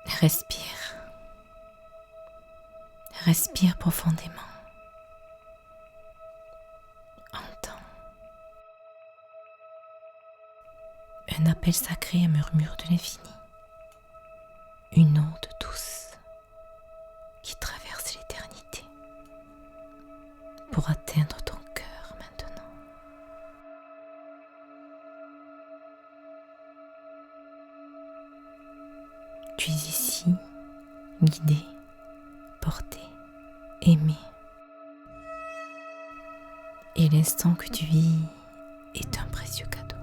Respire. Respire profondément. Entends un appel sacré, un murmure de l'infini, une onde douce qui traverse l'éternité pour atteindre ton cœur maintenant. Tu es ici, guidé, porté, aimé. Et l'instant que tu vis est un précieux cadeau.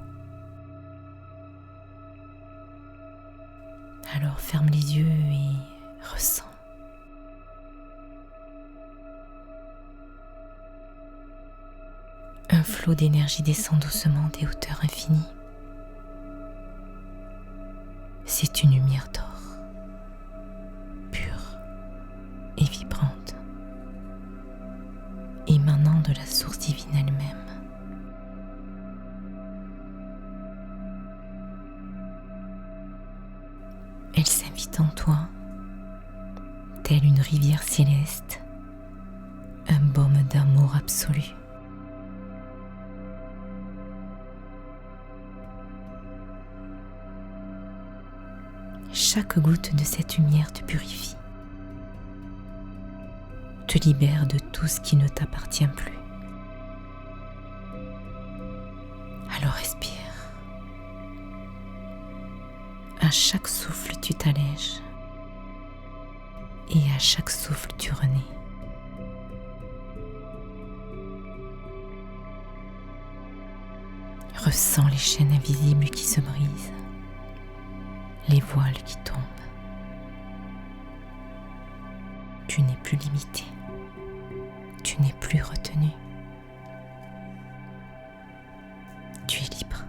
Alors ferme les yeux et ressens. Un flot d'énergie descend doucement des hauteurs infinies. C'est une lumière d'or, pure et vibrante, émanant de la source divine elle-même. Elle s'invite en toi, telle une rivière céleste, un baume d'amour absolu. Chaque goutte de cette lumière te purifie, te libère de tout ce qui ne t'appartient plus. Alors respire. À chaque souffle, tu t'allèges et à chaque souffle, tu renais. Ressens les chaînes invisibles qui se brisent, les voiles qui tombent. Tu n'es plus limité, tu n'es plus retenu. Tu es libre,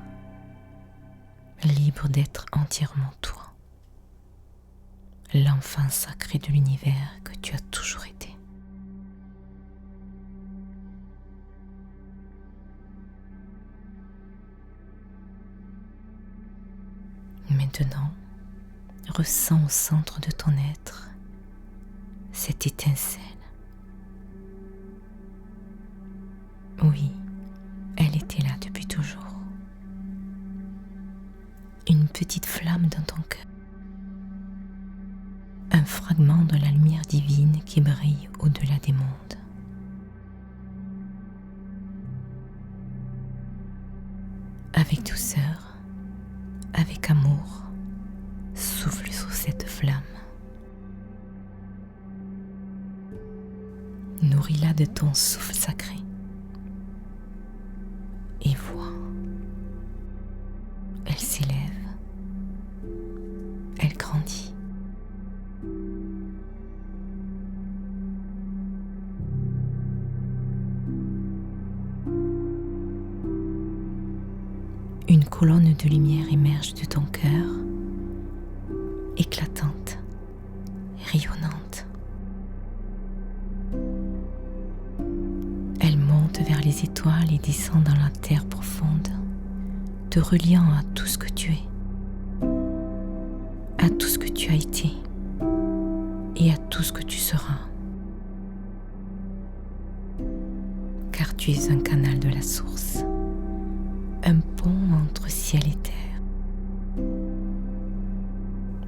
libre d'être entièrement toi, l'enfant sacré de l'univers que tu as toujours été. Maintenant, ressens au centre de ton être cette étincelle. Oui, elle était là depuis toujours. Une petite flamme dans ton cœur. Un fragment de la lumière divine qui brille au-delà des mondes. Avec douceur, avec amour, souffle sur cette flamme. Nourris-la de ton souffle sacré. Et vois, elle s'élève, elle grandit. Une colonne de lumière émerge de ton cœur, éclatante, rayonnante. Elle monte vers les étoiles et descend dans la terre profonde, te reliant à tout ce que tu es, à tout ce que tu as été et à tout ce que tu seras. Car tu es un canal de la source, un pont entre ciel et terre.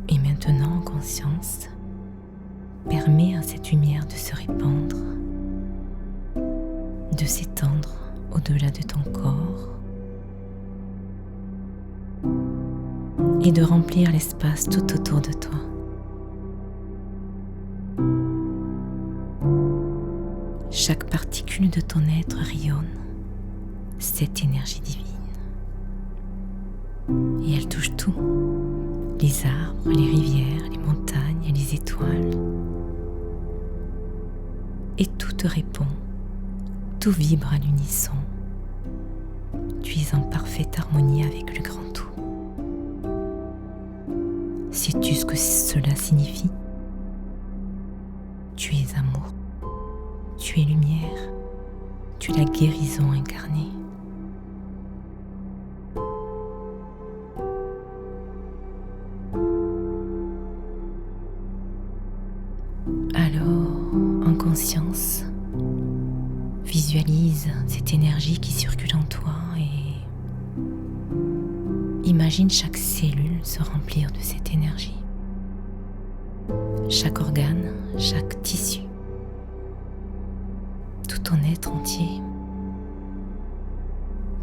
Et maintenant, en conscience, permets à cette lumière de se répandre, de s'étendre au-delà de ton corps et de remplir l'espace tout autour de toi. Chaque particule de ton être rayonne cette énergie divine. Et elle touche tout, les arbres, les rivières, les montagnes, les étoiles. Et tout te répond, tout vibre à l'unisson. Tu es en parfaite harmonie avec le grand tout. Sais-tu ce que cela signifie? Tu es amour, tu es lumière, tu es la guérison incarnée. cette énergie qui circule en toi et imagine chaque cellule se remplir de cette énergie. Chaque organe, chaque tissu, tout ton être entier.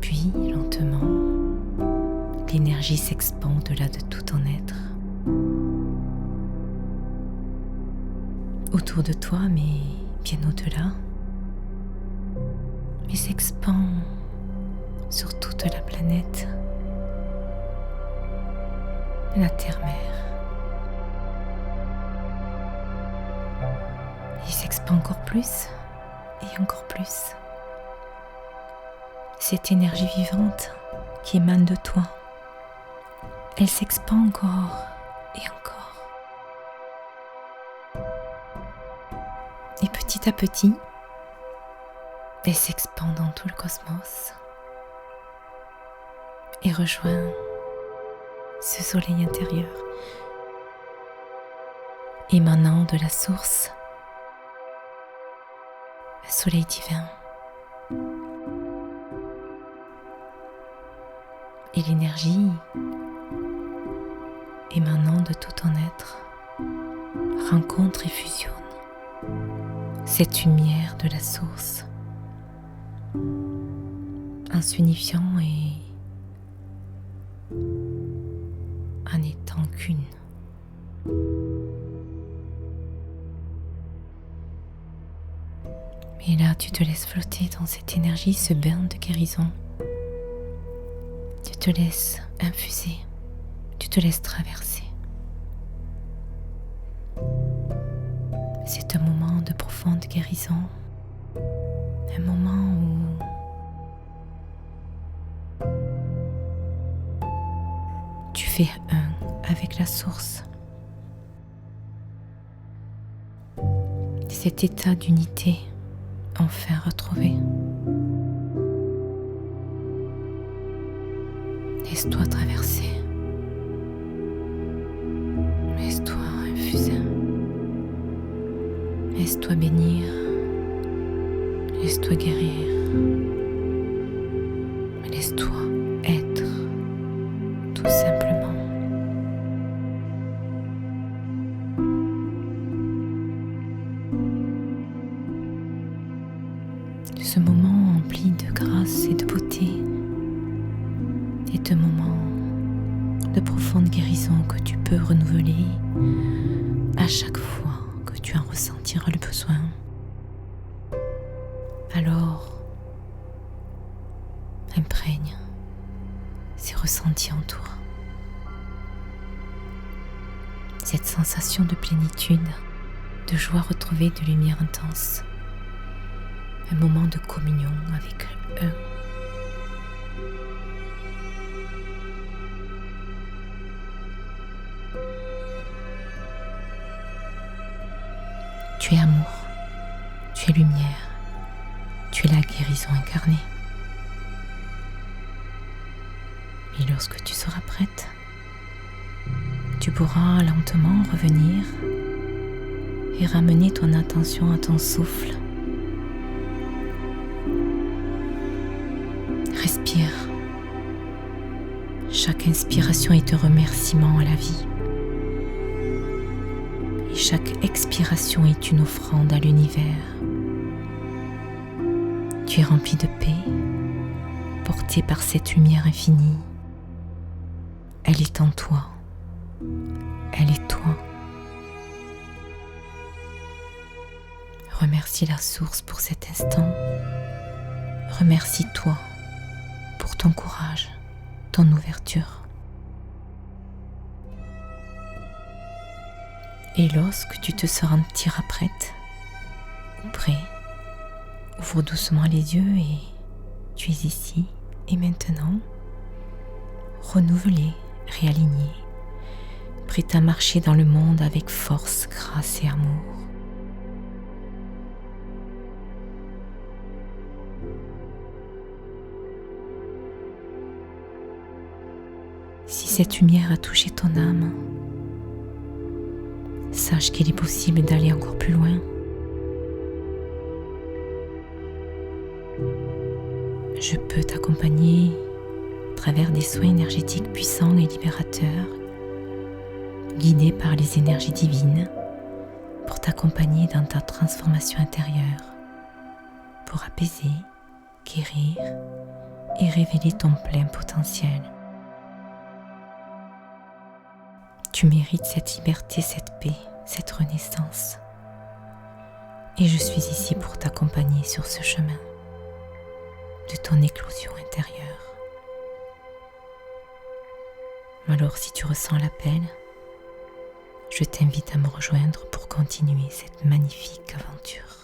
Puis, lentement, l'énergie s'expand au-delà de tout ton être. Autour de toi, mais bien au-delà. Mais s'expand sur toute la planète, la Terre-Mère. Il s'expand encore plus et encore plus. Cette énergie vivante qui émane de toi, elle s'expand encore et encore. Et petit à petit, elle s'expand dans tout le cosmos et rejoint ce soleil intérieur émanant de la source, un soleil divin. Et l'énergie émanant de tout ton être rencontre et fusionne cette lumière de la source en s'unifiant et en n'étant qu'une. Et là, tu te laisses flotter dans cette énergie, ce bain de guérison. Tu te laisses infuser, tu te laisses traverser. C'est un moment de profonde guérison, un moment où tu fais un avec la source. Cet état d'unité enfin retrouvé. Laisse-toi traverser. Laisse-toi infuser. Laisse-toi bénir. Laisse-toi guérir. Laisse-toi être, tout simplement. Ce moment empli de grâce et de beauté est un moment de profonde guérison que tu peux renouveler à chaque fois que tu en ressentiras le besoin. Alors, imprègne ces ressentis en toi. Cette sensation de plénitude, de joie retrouvée, de lumière intense. Un moment de communion avec eux. Tu es amour, tu es lumière, tu es la guérison incarnée. Et lorsque tu seras prête, tu pourras lentement revenir et ramener ton attention à ton souffle. Respire. Chaque inspiration est un remerciement à la vie. Et chaque expiration est une offrande à l'univers. Tu es rempli de paix, porté par cette lumière infinie. Elle est en toi. Elle est toi. Remercie la source pour cet instant. Remercie-toi pour ton courage, ton ouverture. Et lorsque tu te sentiras prête ou prêt, ouvre doucement les yeux et tu es ici et maintenant, renouvelé, réaligné, prêt à marcher dans le monde avec force, grâce et amour. Si cette lumière a touché ton âme, sache qu'il est possible d'aller encore plus loin. Je peux t'accompagner à travers des soins énergétiques puissants et libérateurs, guidés par les énergies divines, pour t'accompagner dans ta transformation intérieure, pour apaiser, guérir et révéler ton plein potentiel. Tu mérites cette liberté, cette paix, cette renaissance. Et je suis ici pour t'accompagner sur ce chemin de ton éclosion intérieure. Alors si tu ressens l'appel, je t'invite à me rejoindre pour continuer cette magnifique aventure.